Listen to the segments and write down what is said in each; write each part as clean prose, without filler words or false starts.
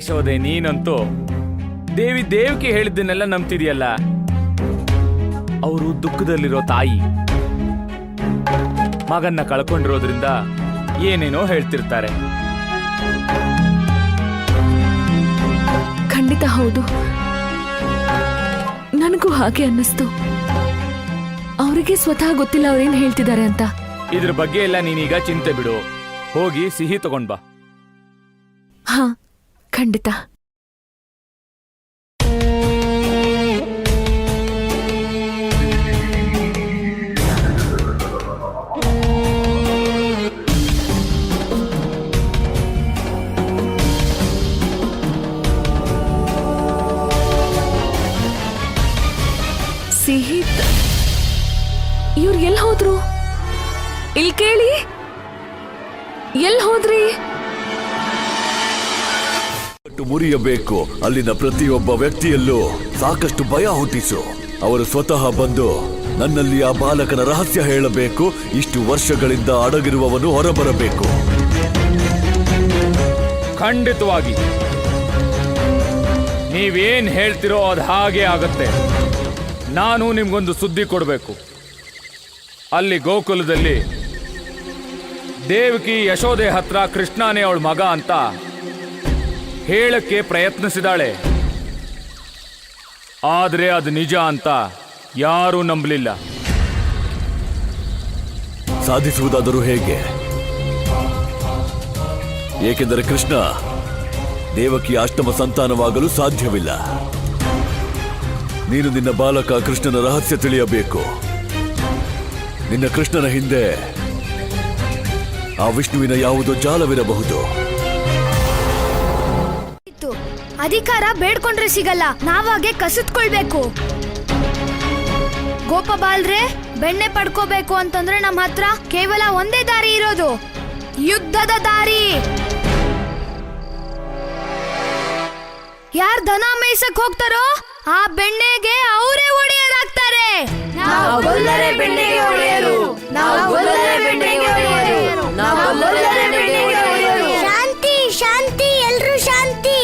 ಯಶೋದೆ, ನೀನಂತೂ ದೇವಿಕೆ ಹೇಳಿದ್ದನ್ನೆಲ್ಲ ನಂಬ್ತಿದೆಯಲ್ಲ. ಅವರು ದುಃಖದಲ್ಲಿರೋ ತಾಯಿ ಮಗನ್ನ ಕಳ್ಕೊಂಡಿರೋದ್ರಿಂದ ಏನೇನೋ ಹೇಳ್ತಿರ್ತಾರೆ. ಖಂಡಿತ ಹೌದು, ನನಗೂ ಹಾಗೆ ಅನ್ನಿಸ್ತು. ಅವರಿಗೆ ಸ್ವತಃ ಗೊತ್ತಿಲ್ಲ ಅವ್ರೇನ್ ಹೇಳ್ತಿದ್ದಾರೆ ಅಂತ. ಇದ್ರ ಬಗ್ಗೆ ಎಲ್ಲ ನೀನೀಗ ಚಿಂತೆ ಬಿಡು. ಹೋಗಿ ಸಿಹಿ ತಗೊಂಡ್ ಬಾ. ಹಾ, ಖಂಡಿತ. ಸಿಹಿತ್ ಇವ್ರು ಎಲ್ಲಿ ಹೋದ್ರು? ಇಲ್ಲಿ ಕೇಳಿ, ಎಲ್ಲಿ ಹೋದ್ರಿ? ಮುರಿಯಬೇಕು. ಅಲ್ಲಿನ ಪ್ರತಿಯೊಬ್ಬ ವ್ಯಕ್ತಿಯಲ್ಲೂ ಸಾಕಷ್ಟು ಭಯ ಹುಟ್ಟಿಸು. ಅವರು ಸ್ವತಃ ಬಂದು ನನ್ನಲ್ಲಿ ಆ ಬಾಲಕನ ರಹಸ್ಯ ಹೇಳಬೇಕು. ಇಷ್ಟು ವರ್ಷಗಳಿಂದ ಅಡಗಿರುವವನು ಹೊರಬರಬೇಕು. ಖಂಡಿತವಾಗಿ ನೀವೇನ್ ಹೇಳ್ತಿರೋ ಅದು ಹಾಗೆ ಆಗತ್ತೆ. ನಾನು ನಿಮ್ಗೊಂದು ಸುದ್ದಿ ಕೊಡಬೇಕು. ಅಲ್ಲಿ ಗೋಕುಲದಲ್ಲಿ ದೇವಕಿ ಯಶೋದೆ ಹತ್ರ ಕೃಷ್ಣನೇ ಅವಳ ಮಗ ಅಂತ ಹೇಳಕ್ಕೆ ಪ್ರಯತ್ನಿಸಿದಾಳೆ. ಆದ್ರೆ ಅದು ನಿಜ ಅಂತ ಯಾರೂ ನಂಬಲಿಲ್ಲ. ಸಾಧಿಸುವುದಾದರೂ ಹೇಗೆ? ಏಕೆಂದರೆ ಕೃಷ್ಣ ದೇವಕಿ ಅಷ್ಟಮ ಸಂತಾನವಾಗಲು ಸಾಧ್ಯವಿಲ್ಲ. ನೀನು ನಿನ್ನ ಬಾಲಕ ಕೃಷ್ಣನ ರಹಸ್ಯ ತಿಳಿಯಬೇಕು. ನಿನ್ನ ಕೃಷ್ಣನ ಹಿಂದೆ ಆ ವಿಷ್ಣುವಿನ ಯಾವುದೋ ಜಾಲವಿರಬಹುದು. ಅಧಿಕಾರ ಬೇಡ್ಕೊಂಡ್ರೆ ಸಿಗಲ್ಲ, ನಾವಾಗೆ ಕಸಿದ್ಕೊಳ್ಬೇಕು. ಗೋಪಬಾಲ್ರೆ, ಬೆಣ್ಣೆ ಪಡ್ಕೋಬೇಕು ಅಂತಂದ್ರೆ ನಮ್ಮ ಹತ್ರ ಕೇವಲ ಒಂದೇ ದಾರಿ ಇರೋದು, ಯುದ್ಧದ ದಾರಿ. ಯಾರ್ ದನ ಮೇಯ್ಸಕ್ ಹೋಗ್ತಾರೋ ಆ ಬೆಣ್ಣೆಗೆ ಅವರೇ ಒಡೆಯರಾಗ್ತಾರೆ. ಶಾಂತಿ ಶಾಂತಿ, ಎಲ್ರೂ ಶಾಂತಿ.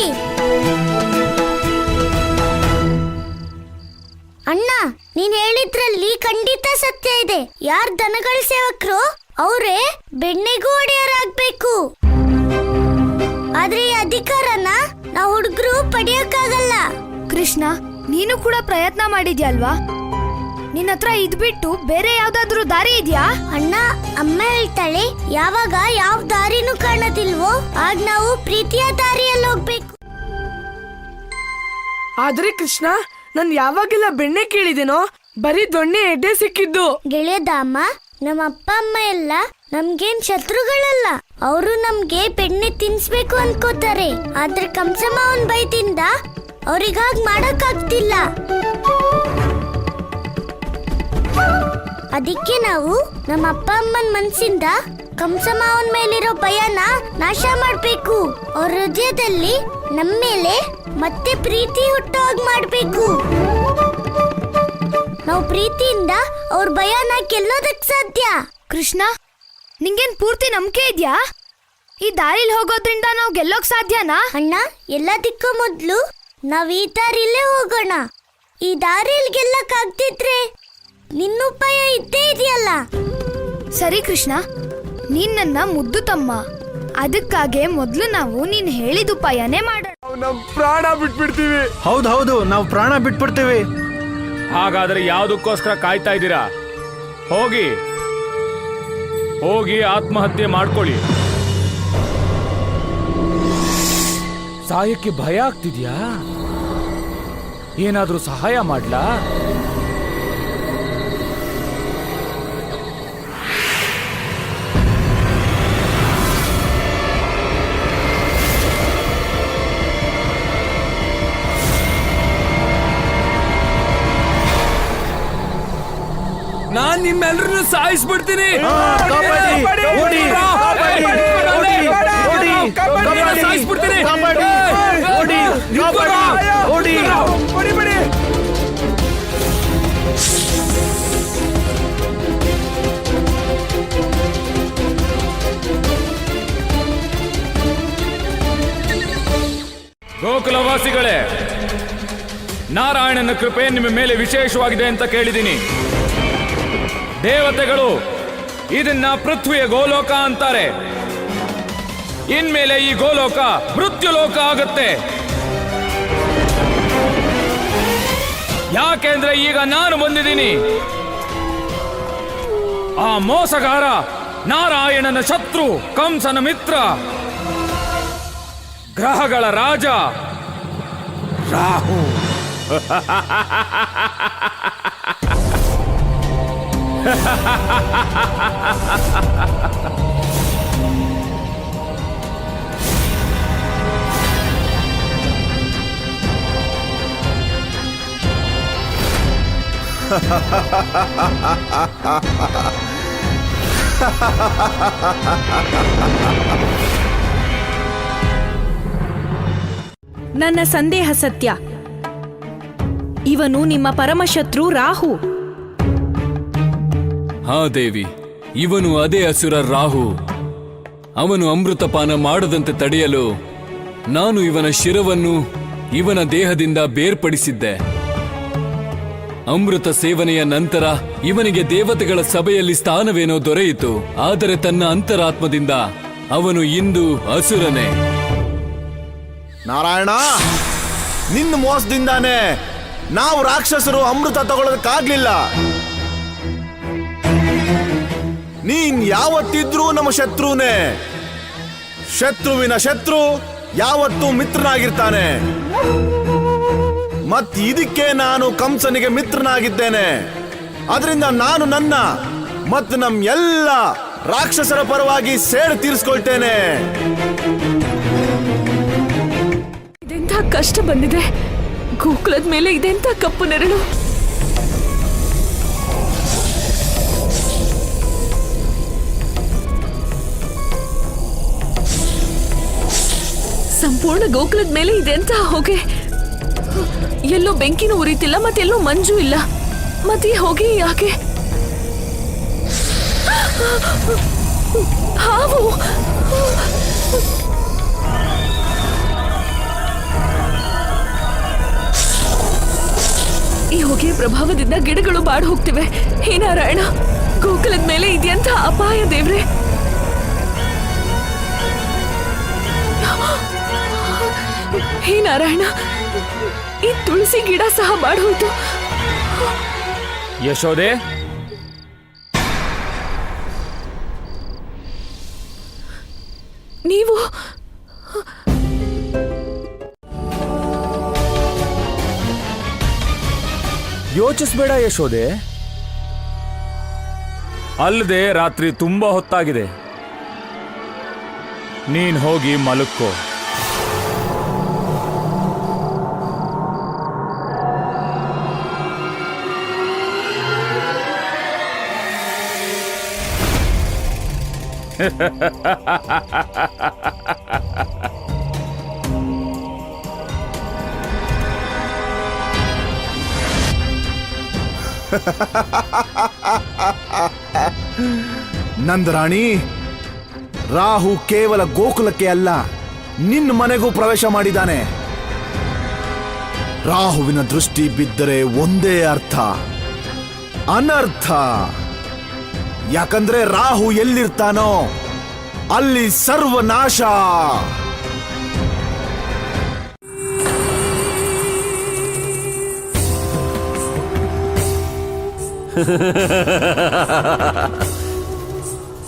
ಅಣ್ಣ, ನೀನ್ ಹೇಳಿದ್ರಲ್ಲಿ ಖಂಡಿತ ಸತ್ಯ ಇದೆ. ಯಾರ್ ದನಗಳ ಸೇವಕರು ಅವರೇ ಬೆಣ್ಣೆಗೂ ಒಡೆಯರಾಗ್ಬೇಕು. ಆದ್ರೆ ಈ ಅಧಿಕಾರನ ನಾವು ಹುಡುಗರು ಪಡೆಯಕ್ಕಾಗಲ್ಲ. ಕೃಷ್ಣ, ನೀನು ಕೂಡ ಪ್ರಯತ್ನ ಮಾಡಿದ್ಯಲ್ವಾ? ನಿನ್ನ ಹತ್ರ ಇದ್ಬಿಟ್ಟು ಬೇರೆ ಯಾವ್ದಾದ್ರು ದಾರಿ ಇದ್ಯಾ? ಅಣ್ಣ, ಅಮ್ಮ ಹೇಳ್ತಾಳೆ, ಯಾವಾಗ ಯಾವ ದಾರಿನೂ ಕಾಣೋದಿಲ್ವೋ ಆಗ ನಾವು ಪ್ರೀತಿಯ ದಾರಿಯಲ್ಲಿ ಹೋಗ್ಬೇಕು. ಆದ್ರೆ ಕೃಷ್ಣ, ನಾನ್ ಯಾವಾಗೆಲ್ಲ ಬೆಣ್ಣೆ ಕೇಳಿದೇನೋ ಬರೀ ದೊಣ್ಣೆ ಎಡ್ಡೆ ಸಿಕ್ಕಿದ್ದು. ಗೆಳೆಯದ ಅಮ್ಮ, ನಮ್ಮ ಅಪ್ಪ ಅಮ್ಮ ಎಲ್ಲ ನಮ್ಗೇನ್ ಶತ್ರುಗಳಲ್ಲ. ಅವರು ನಮ್ಗೆ ಬೆಣ್ಣೆ ತಿನ್ಸ್ಬೇಕು ಅನ್ಕೋತಾರೆ. ಆದ್ರೆ ಕಂಸಮ್ಮ ಅವನ್ ಬೈದಿಂದ ಅವ್ರಿಗಾಗ್ ಮಾಡಕ್ಕಾಗ್ತಿಲ್ಲ. ಅದಕ್ಕೆ ನಾವು ನಮ್ಮ ಅಪ್ಪ ಅಮ್ಮನ ಮನ್ಸಿಂದ ಕಂಸಮ್ಮ ಅವನ ಮೇಲಿರೋ ಭಯನ ನಾಶ ಮಾಡ್ಬೇಕು. ಅವ್ರ ಹೃದಯದಲ್ಲಿ ನಮ್ಮ ಮೇಲೆ ಮತ್ತೆ ಪ್ರೀತಿ ಹುಟ್ಟೋ ಹಾಗೆ ಮಾಡ್ಬೇಕು. ನಾವು ಪ್ರೀತಿಯಿಂದ ಅವ್ರ ಭಯನ ಗೆಲ್ಲೋದಕ್ ಸಾಧ್ಯ. ಕೃಷ್ಣ, ನಿಂಗೇನ್ ಪೂರ್ತಿ ನಂಬಿಕೆ ಇದ್ಯಾ? ಈ ದಾರಿಲಿ ಹೋಗೋದ್ರಿಂದ ನಾವು ಗೆಲ್ಲೋಕ್ ಸಾಧ್ಯನಾ? ಅಣ್ಣ, ಎಲ್ಲದಕ್ಕೂ ಮೊದ್ಲು ನಾವ್ ಈ ದಾರಿಲೇ ಹೋಗೋಣ. ಈ ದಾರಿಯಲ್ಲಿ ಗೆಲ್ಲಕ್ ಆಗ್ತಿದ್ರೆ ನಿನ್ನ ಉಪಾಯ ಇದ್ದೇ ಇದೆಯಲ್ಲ. ಸರಿ ಕೃಷ್ಣ, ನೀನ್ ನನ್ನ ಮುದ್ದು ತಮ್ಮ. ಅದಕ್ಕಾಗೆ ಮೊದ್ಲು ನಾವು ನೀನ್ ಹೇಳಿದ ಉಪಾಯನೇ ಮಾಡೋಣ. ನಮ್ ಪ್ರಾಣ ಬಿಟ್ಬಿಡ್ತೀವಿ. ಹೌದು, ನಾವು ಪ್ರಾಣ ಬಿಟ್ಬಿಡ್ತೀವಿ. ಹಾಗಾದ್ರೆ ಯಾವುದಕ್ಕೋಸ್ಕರ ಕಾಯ್ತಾ ಇದ್ದೀರಾ? ಹೋಗಿ ಆತ್ಮಹತ್ಯೆ ಮಾಡ್ಕೊಳ್ಳಿ. ಸಾಯಕ್ಕೆ ಭಯ ಆಗ್ತಿದ್ಯಾ? ಏನಾದ್ರೂ ಸಹಾಯ ಮಾಡ್ಲಾ? ನಾನ್ ನಿಮ್ಮೆಲ್ಲರನ್ನು ಸಾಯಿಸ್ಬಿಡ್ತೀನಿ. ಸಾಯಿಸ್ಬಿಡ್ತೀನಿ. ದೇವತೆಗಳೇ, ನಾರಾಯಣನ ಕೃಪೆ ನಿಮ್ಮ ಮೇಲೆ ವಿಶೇಷವಾಗಿದೆ ಅಂತ ಕೇಳಿದ್ದೀನಿ. ದೇವತೆಗಳು ಇದನ್ನ ಪೃಥ್ವಿಯ ಗೋಲೋಕ ಅಂತಾರೆ. ಇನ್ಮೇಲೆ ಈ ಗೋಲೋಕ ಮೃತ್ಯುಲೋಕ ಆಗುತ್ತೆ. ಯಾಕೆಂದ್ರೆ ಈಗ ನಾನು ಬಂದಿದ್ದೀನಿ. ಆ ಮೋಸಗಾರ ನಾರಾಯಣನ ಶತ್ರು, ಕಂಸನ ಮಿತ್ರ, ಗ್ರಹಗಳ ರಾಜ ರಾಹು. ನನ್ನ ಸಂದೇಹ ಸತ್ಯ. ಇವನು ನಿಮ್ಮ ಪರಮಶತ್ರು ರಾಹು. ಹಾ ದೇವಿ, ಇವನು ಅದೇ ಅಸುರ ರಾಹು. ಅವನು ಅಮೃತಪಾನ ಮಾಡದಂತೆ ತಡೆಯಲು ನಾನು ಇವನ ಶಿರವನ್ನು ಇವನ ದೇಹದಿಂದ ಬೇರ್ಪಡಿಸಿದ್ದೆ. ಅಮೃತ ಸೇವನೆಯ ನಂತರ ಇವನಿಗೆ ದೇವತೆಗಳ ಸಭೆಯಲ್ಲಿ ಸ್ಥಾನವೇನೋ ದೊರೆಯಿತು. ಆದರೆ ತನ್ನ ಅಂತರಾತ್ಮದಿಂದ ಅವನು ಇಂದು ಅಸುರನೇ. ನಾರಾಯಣ, ನಿನ್ನ ಮೋಸದಿಂದಾನೆ ನಾವು ರಾಕ್ಷಸರು ಅಮೃತ ತಗೊಳ್ಳೋದಕ್ಕಾಗ್ಲಿಲ್ಲ. ನೀನ್ ಯಾವತ್ತಿದ್ರೂ ನಮ್ಮ ಶತ್ರುನೇ. ಶತ್ರುವಿನ ಶತ್ರು ಯಾವತ್ತೂ ಮಿತ್ರನಾಗಿರ್ತಾನೆ. ಮತ್ ಇದಕ್ಕೆ ನಾನು ಕಂಸನಿಗೆ ಮಿತ್ರನಾಗಿದ್ದೇನೆ. ಅದರಿಂದ ನಾನು ನನ್ನ ಮತ್ತು ನಮ್ ಎಲ್ಲ ರಾಕ್ಷಸರ ಪರವಾಗಿ ಸೇಡು ತೀರಿಸ್ಕೊಳ್ತೇನೆ. ಇದೆಂಥ ಕಷ್ಟ ಬಂದಿದೆ. ಗೋಕುಲದ ಮೇಲೆ ಇದೆಂಥ ಕಪ್ಪು ನೆರಳು. ಸಂಪೂರ್ಣ ಗೋಕುಲದ ಮೇಲೆ ಇದೆಂಥ ಹೊಗೆ. ಎಲ್ಲೋ ಬೆಂಕಿನೂ ಉರಿತಿಲ್ಲ, ಮತ್ತೆಲ್ಲೋ ಮಂಜು ಇಲ್ಲ. ಮತ್ತೆ ಈ ಹೊಗೆ ಯಾಕೆ? ಹಾವು. ಈ ಹೊಗೆಯ ಪ್ರಭಾವದಿಂದ ಗಿಡಗಳು ಬಾಡ್ ಹೋಗ್ತಿವೆ. ಹೇ ನಾರಾಯಣ, ಗೋಕುಲದ ಮೇಲೆ ಇದೆಯಂತ ಅಪಾಯ ದೇವ್ರೆ. ಹೇ ನಾರಾಯಣ, ಈ ತುಳಸಿ ಗಿಡ ಸಹ ಬಾಡ್ ಹೋಯ್ತು. ಯಶೋದೆ, ನೀವು ಯೋಚಿಸ್ಬೇಡ ಯಶೋದೆ. ಅಲ್ಲದೆ ರಾತ್ರಿ ತುಂಬಾ ಹೊತ್ತಾಗಿದೆ. ನೀನ್ ಹೋಗಿ ಮಲಕ್ಕೋ. ನಂದರಾಣಿ, ರಾಹು ಕೇವಲ ಗೋಕುಲಕ್ಕೆ ಅಲ್ಲ, ನಿನ್ನ ಮನೆಗೂ ಪ್ರವೇಶ ಮಾಡಿದ್ದಾನೆ. ರಾಹುವಿನ ದೃಷ್ಟಿ ಬಿದ್ದರೆ ಒಂದೇ ಅರ್ಥ, ಅನರ್ಥ. ಯಾಕಂದ್ರೆ ರಾಹು ಎಲ್ಲಿರ್ತಾನೋ ಅಲ್ಲಿ ಸರ್ವನಾಶ.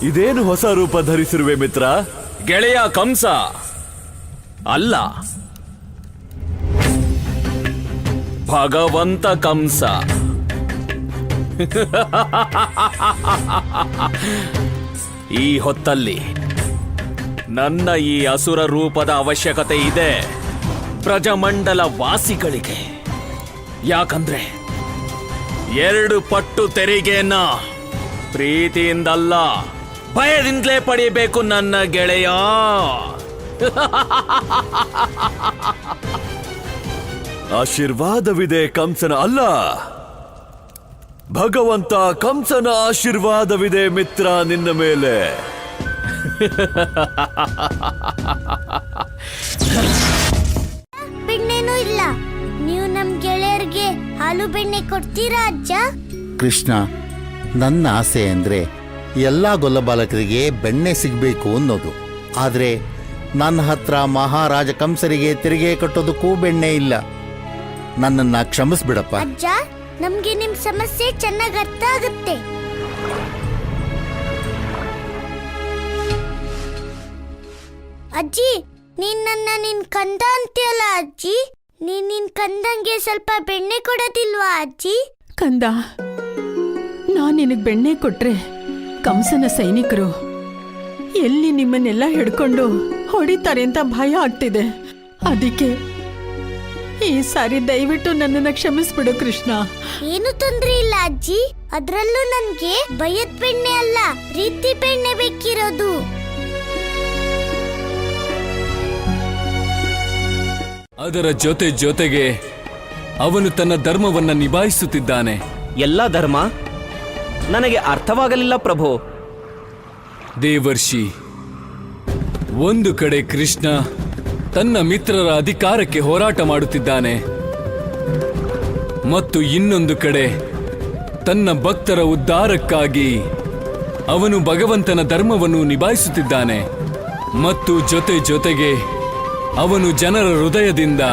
ಇದೇನು ಹೊಸ ರೂಪ ಧರಿಸಿರುವೆ ಮಿತ್ರ? ಗೆಳೆಯ ಕಂಸ ಅಲ್ಲ, ಭಗವಂತ ಕಂಸ. ಈ ಹೊತ್ತಲ್ಲಿ ನನ್ನ ಈ ಅಸುರ ರೂಪದ ಅವಶ್ಯಕತೆ ಇದೆ ಪ್ರಜಮಂಡಲ ವಾಸಿಗಳಿಗೆ. ಯಾಕಂದ್ರೆ 2 ಪಟ್ಟು ತೆರಿಗೆಯನ್ನ ಪ್ರೀತಿಯಿಂದಲ್ಲ ಭಯದಿಂದಲೇ ಪಡೆಯಬೇಕು ನನ್ನ ಗೆಳೆಯ. ಆಶೀರ್ವಾದವಿದೆ ಕಂಸನ ಅಲ್ಲ, ಭಗವಂತ ಕಂಸನ ಆಶೀರ್ವಾದವಿದೆ ಮಿತ್ರ ನಿನ್ನ ಮೇಲೆ. ಬೆಣ್ಣೆನೂ ಇಲ್ಲ. ನೀವು ನಮ್ ಗೆಳೆಯರಿಗೆ ಹಾಲು ಬೆಣ್ಣೆ ಕೊಡ್ತೀರಾ ಅಜ್ಜ? ಕೃಷ್ಣ, ನನ್ನ ಆಸೆ ಅಂದರೆ ಎಲ್ಲ ಗೊಲ್ಲಬಾಲಕರಿಗೆ ಬೆಣ್ಣೆ ಸಿಗಬೇಕು ಅನ್ನೋದು. ಆದರೆ ನನ್ನ ಹತ್ರ ಮಹಾರಾಜ ಕಂಸರಿಗೆ ತೆರಿಗೆ ಕಟ್ಟೋದಕ್ಕೂ ಬೆಣ್ಣೆ ಇಲ್ಲ. ನನ್ನನ್ನು ಕ್ಷಮಿಸ್ಬಿಡಪ್ಪ. ಅಜ್ಜ, ನಮ್ಗೆ ನಿಮ್ ಸಮಸ್ಯೆ ಚೆನ್ನಾಗಿ ಅರ್ಥ ಆಗುತ್ತೆ. ಅಜ್ಜಿ, ನೀನ್ ನನ್ನ ನಿನ್ ಕಂದ ಅಂತೀಯಲ್ಲ ಅಜ್ಜಿ, ನಿನ್ ಕಂದಂಗೆ ಸ್ವಲ್ಪ ಬೆಣ್ಣೆ ಕೊಡೋದಿಲ್ವಾ ಅಜ್ಜಿ? ಕಂದ, ನಾನ್ ನಿನಗ್ ಬೆಣ್ಣೆ ಕೊಟ್ರೆ ಕಂಸನ ಸೈನಿಕರು ಎಲ್ಲಿ ನಿಮ್ಮನ್ನೆಲ್ಲ ಹಿಡ್ಕೊಂಡು ಹೊಡಿತಾರೆ ಅಂತ ಭಯ ಆಗ್ತಿದೆ. ಅದಕ್ಕೆ ಈ ಸಾರಿ ದಯವಿಟ್ಟು ನನ್ನನ್ನ ಕ್ಷಮಿಸ್ಬಿಡು ಕೃಷ್ಣ. ಏನು ತೊಂದ್ರೆ ಇಲ್ಲ ಅಜ್ಜಿ, ಅದ್ರಲ್ಲೂ ನನ್ಗೆ ಭಯದ ಬೆಣ್ಣೆ ಅಲ್ಲ, ಪ್ರೀತಿ ಬೆಣ್ಣೆ ಬೇಕಿರೋದು. ಅದರ ಜೊತೆಗೆ ಅವನು ತನ್ನ ಧರ್ಮವನ್ನ ನಿಭಾಯಿಸುತ್ತಿದ್ದಾನೆ. ಎಲ್ಲ ಧರ್ಮ ನನಗೆ ಅರ್ಥವಾಗಲಿಲ್ಲ ಪ್ರಭು. ದೇವರ್ಷಿ, ಒಂದು ಕಡೆ ಕೃಷ್ಣ ತನ್ನ ಮಿತ್ರರ ಅಧಿಕಾರಕ್ಕೆ ಹೋರಾಟ ಮಾಡುತ್ತಿದ್ದಾನೆ ಮತ್ತು ಇನ್ನೊಂದು ಕಡೆ ತನ್ನ ಭಕ್ತರ ಉದ್ಧಾರಕ್ಕಾಗಿ ಅವನು ಭಗವಂತನ ಧರ್ಮವನ್ನು ನಿಭಾಯಿಸುತ್ತಿದ್ದಾನೆ. ಮತ್ತು ಜೊತೆಗೆ ಅವನು ಜನರ ಹೃದಯದಿಂದ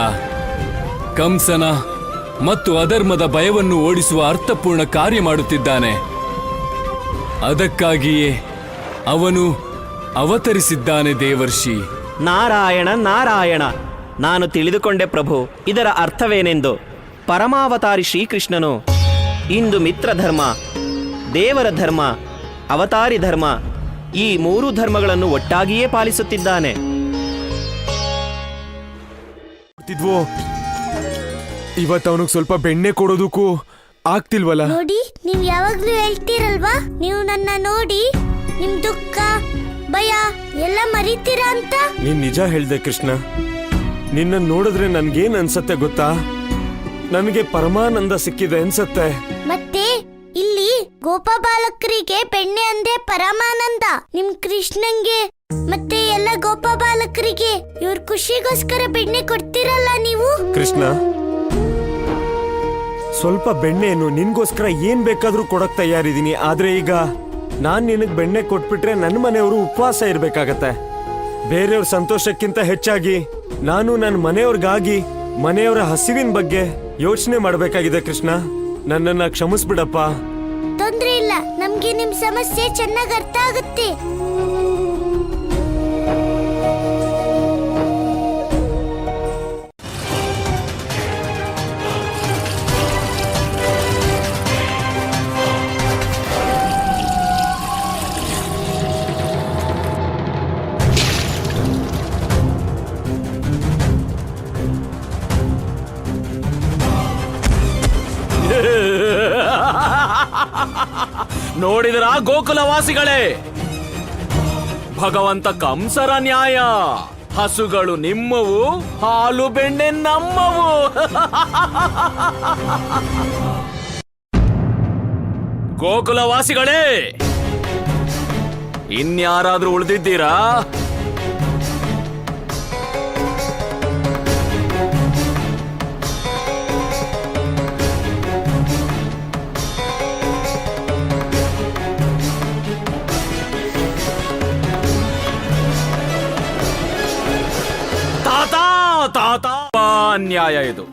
ಕಂಸನ ಮತ್ತು ಅಧರ್ಮದ ಭಯವನ್ನು ಓಡಿಸುವ ಅರ್ಥಪೂರ್ಣ ಕಾರ್ಯ ಮಾಡುತ್ತಿದ್ದಾನೆ. ಅದಕ್ಕಾಗಿಯೇ ಅವನು ಅವತರಿಸಿದ್ದಾನೆ ದೇವರ್ಷಿ. ನಾರಾಯಣ ನಾರಾಯಣ, ನಾನು ತಿಳಿದುಕೊಂಡೆ ಪ್ರಭು ಇದರ ಅರ್ಥವೇನೆಂದು. ಪರಮಾವತಾರಿ ಶ್ರೀಕೃಷ್ಣನು ಇಂದು ಮಿತ್ರ ಧರ್ಮ, ದೇವರ ಧರ್ಮ, ಅವತಾರಿ ಧರ್ಮ, ಈ ಮೂರು ಧರ್ಮಗಳನ್ನು ಒಟ್ಟಾಗಿಯೇ ಪಾಲಿಸುತ್ತಿದ್ದಾನೆ. ಇವತ್ತು ಅವನಿಗೆ ಸ್ವಲ್ಪ ಬೆಣ್ಣೆ ಕೊಡೋದಕ್ಕೂ ಆಗ್ತಿಲ್ವಲ್ಲ. ನೋಡಿ, ನೀವ್ ಯಾವಾಗ್ಲೂ ಹೇಳ್ತೀರಲ್ವಾ, ನೀವು ನನ್ನ ನೋಡಿ ನಿಮ್ ದುಃಖ ಭಯ ಎಲ್ಲ ಮರಿತೀರಾ ಅಂತ. ನೀನ್ ನಿಜ ಹೇಳ್ದೆ ಕೃಷ್ಣ. ನಿನ್ನ ನೋಡಿದ್ರೆ ನನ್ಗೇನ್ ಅನ್ಸತ್ತೆ ಗೊತ್ತಾ? ನನಗೆ ಪರಮಾನಂದ ಸಿಕ್ಕಿದೆ ಅನ್ಸತ್ತೆ. ಮತ್ತೆ ಇಲ್ಲಿ ಗೋಪಬಾಲಕರಿಗೆ ಬೆಣ್ಣೆ ಅಂದೆ ಪರಮಾನಂದ, ನಿಮ್ ಕೃಷ್ಣಂಗೆ ಮತ್ತೆ ಎಲ್ಲ ಗೋಪಬಾಲಕರಿಗೆ ಇವ್ರ ಖುಷಿಗೋಸ್ಕರ ಬೆಣ್ಣೆ ಕೊಡ್ತೀರಲ್ಲ ನೀವು. ಕೃಷ್ಣ, ಸ್ವಲ್ಪ ಬೆಣ್ಣೆಯನ್ನು ನಿನ್ಗೋಸ್ಕರ ಏನ್ ಬೇಕಾದ್ರೂ ಕೊಡಕ್ ತಯಾರಿದ್ದೀನಿ. ಆದ್ರೆ ಈಗ ನಾನ್ ನಿನಗ್ ಬೆಣ್ಣೆ ಕೊಟ್ಬಿಟ್ರೆ ನನ್ನ ಮನೆಯವರು ಉಪವಾಸ ಇರ್ಬೇಕಾಗತ್ತೆ. ಬೇರೆಯವ್ರ ಸಂತೋಷಕ್ಕಿಂತ ಹೆಚ್ಚಾಗಿ ನಾನು ನನ್ನ ಮನೆಯವ್ರಿಗಾಗಿ ಮನೆಯವರ ಹಸಿವಿನ ಬಗ್ಗೆ ಯೋಚನೆ ಮಾಡ್ಬೇಕಾಗಿದೆ. ಕೃಷ್ಣ, ನನ್ನನ್ನ ಕ್ಷಮಿಸ್ಬಿಡಪ್ಪ. ತೊಂದ್ರೆ ಇಲ್ಲ, ನಮ್ಗೆ ನಿಮ್ ಸಮಸ್ಯೆ ಚೆನ್ನಾಗಿ ಅರ್ಥ ಆಗುತ್ತೆ. ನೋಡಿದರಾ ಗೋಕುಲವಾಸಿಗಳೇ, ಭಗವಂತ ಕಂಸರ ನ್ಯಾಯ. ಹಸುಗಳು ನಿಮ್ಮವು, ಹಾಲು ಬೆಣ್ಣೆ ನಮ್ಮವು. ಗೋಕುಲವಾಸಿಗಳೇ, ಇನ್ಯಾರಾದ್ರೂ ಉಳಿದಿದ್ದೀರಾ? ಅನ್ಯಾಯ ಇದು.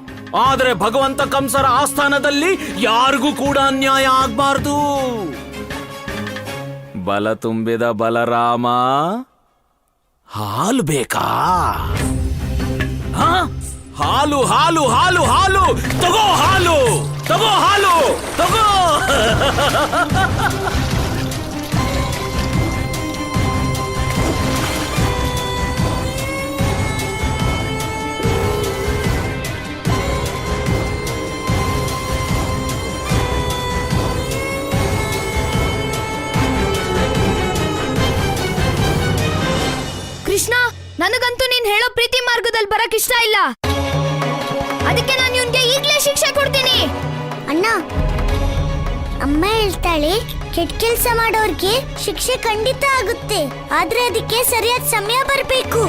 ಆದ್ರೆ ಭಗವಂತ ಕಂಸರ ಆಸ್ಥಾನದಲ್ಲಿ ಯಾರಿಗೂ ಕೂಡ ಅನ್ಯಾಯ ಆಗ್ಬಾರ್ದು. ಬಲ ತುಂಬಿದ ಬಲರಾಮ, ಹಾಲು ಬೇಕಾ? ಹಾಲು ಹಾಲು ಹಾಲು ಹಾಲು ತಗೋ, ಹಾಲು ತಗೋ, ಹಾಲು ತಗೋ. ಕೃಷ್ಣ, ನನಗಂತೂ ನೀನ್ ಹೇಳೋ ಪ್ರೀತಿ ಮಾರ್ಗದಲ್ಲಿ ಬರಕ್ ಇಷ್ಟ ಇಲ್ಲ. ಅದಕ್ಕೆ ನಾನು ಇವನ್ಗೆ ಈಗ್ಲೇ ಶಿಕ್ಷೆ ಕೊಡ್ತೀನಿ. ಅಣ್ಣ, ಅಮ್ಮ ಹೇಳ್ತಾಳೆ ಕೆಟ್ಟ ಕೆಲಸ ಮಾಡೋರ್ಗೆ ಶಿಕ್ಷೆ ಖಂಡಿತ ಆಗುತ್ತೆ. ಆದ್ರೆ ಅದಕ್ಕೆ ಸರಿಯಾದ ಸಮಯ ಬರ್ಬೇಕು.